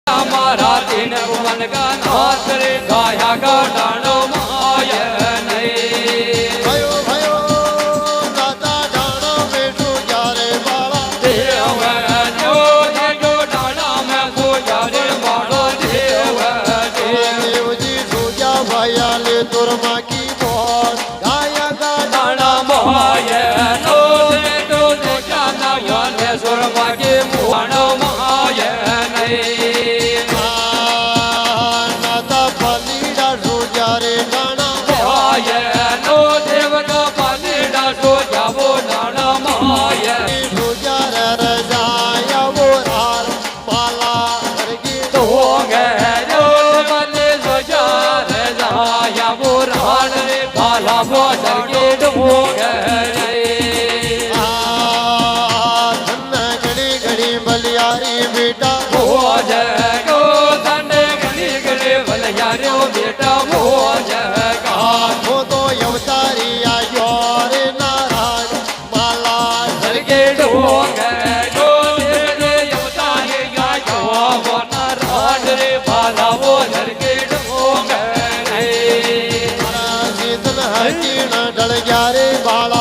हमारा दिन भुवन का नाथ रे गाया का डाणो माया नहीं भयो भयो दादा डाणो बेटू जारे बाला देव जो डाणा में सो जारे बाड़ा देव देव जी सूजा भैया ले तुरमा की बहुत गाया का डाणा माया नो दे तो देखा ना याले सुरमा के मुहाणो माया नहीं नाता पलीड़ा सूजा रे डाणा माया नो देव का पालीड़ा सो जावो डाणा माया सूजा रे रजाया वो रार पाला करके तो गए जो बने सो जा रे जाया वो राण रे पाला वो करके डूबो गए घड़ी घड़ी बलियारी बेटा हो जाएगो धने गली गली बलियारो बेटा हो जाएगा वो तो अवतारी आयो रे नारायण माला धर के डूबो गए जो तेरे अवतारे गायो वो नाराज रे पाला वो धर के डूबो गए शीतल हकीन डल गया रे बाला